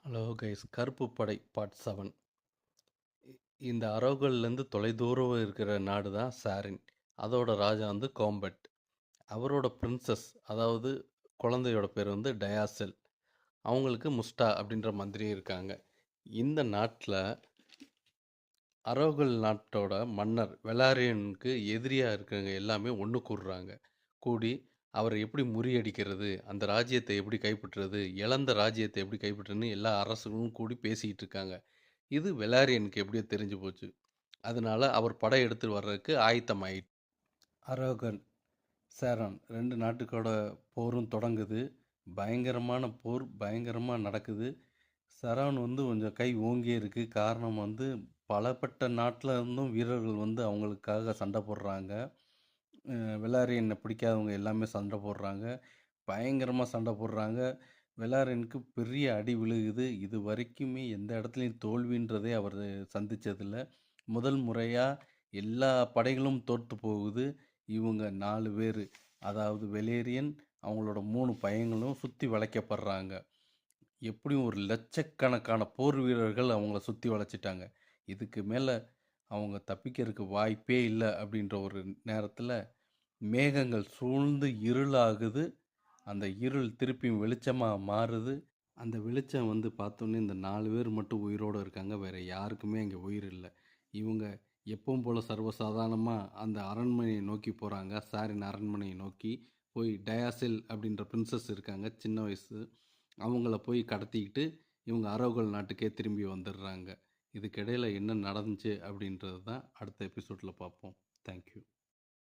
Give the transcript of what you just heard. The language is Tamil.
ஹலோ கைஸ், கருப்பு படை பார்ட் 7. இந்த அரவுகள்லேருந்து தொலைதூரம் இருக்கிற நாடு தான் சாரின். அதோட ராஜா வந்து கோம்பட். அவரோட பிரின்சஸ், அதாவது குழந்தையோட பேர் வந்து டயாசெல். அவங்களுக்கு முஸ்டா அப்படின்ற மந்திரி இருக்காங்க. இந்த நாட்டில் அரவுகள் நாட்டோட மன்னர் வெலாரியனுக்கு எதிரியாக இருக்கிறவங்க எல்லாமே ஒன்று கூடுறாங்க. கூடி அவரை எப்படி முறியடிக்கிறது, அந்த ராஜ்யத்தை எப்படி கைப்பற்றுறது, இழந்த ராஜ்யத்தை எப்படி கைப்பற்றுறதுன்னு எல்லா அரசுகளும் கூடி பேசிக்கிட்டு இருக்காங்க. இது வெலாரியனுக்கு எப்படியோ தெரிஞ்சு போச்சு. அதனால அவர் படை எடுத்து வர்றதுக்கு ஆயத்தமாயிட்டு அரோகன் சேரன் 2 நாட்டுக்கோட போரும் தொடங்குது. பயங்கரமான போர் பயங்கரமாக நடக்குது. சரவன் வந்து கொஞ்சம் கை ஓங்கியே இருக்கு. காரணம் வந்து பலப்பட்ட நாட்டில் இருந்தும் வீரர்கள் வந்து அவங்களுக்காக சண்டை போடுறாங்க. வெலாரியனை பிடிக்காதவங்க எல்லாமே சண்டை போடுறாங்க. பயங்கரமாக சண்டை போடுறாங்க. வெலாரியனுக்கு பெரிய அடி விழுகுது. இது வரைக்குமே எந்த இடத்துலையும் தோல்வின்றதே அவர் சந்தித்ததில்ல. முதல் முறையாக எல்லா படைகளும் தோற்று போகுது. இவங்க 4 பேர், அதாவது வெலேரியன் அவங்களோட 3 பையங்களும் சுற்றி வளைக்கப்படுறாங்க. எப்படியும் ஒரு லட்சக்கணக்கான போர் வீரர்கள் அவங்கள சுற்றி வளைச்சிட்டாங்க. இதுக்கு மேலே அவங்க தப்பிக்கிறதுக்கு வாய்ப்பே இல்லை அப்படின்ற ஒரு நேரத்தில் மேகங்கள் சூழ்ந்து இருளாகுது. அந்த இருள் திருப்பியும் வெளிச்சமாக மாறுது. அந்த வெளிச்சம் வந்து பார்த்தோன்னே இந்த 4 பேர் மட்டும் உயிரோடு இருக்காங்க. வேறு யாருக்குமே அங்கே உயிர் இல்லை. இவங்க எப்பவும் போல் சர்வசாதாரணமாக அந்த அரண்மனையை நோக்கி போகிறாங்க. சாரின் அரண்மனையை நோக்கி போய் டயாசில் அப்படின்ற பிரின்சஸ் இருக்காங்க, சின்ன வயசு. அவங்கள போய் கடத்திக்கிட்டு இவங்க அரவுகள் நாட்டுக்கே திரும்பி வந்துடுறாங்க. இதுக்கிடையில் என்ன நடந்துச்சு அப்படின்றது தான் அடுத்த எபிசோடில் பார்ப்போம். தேங்க்யூ.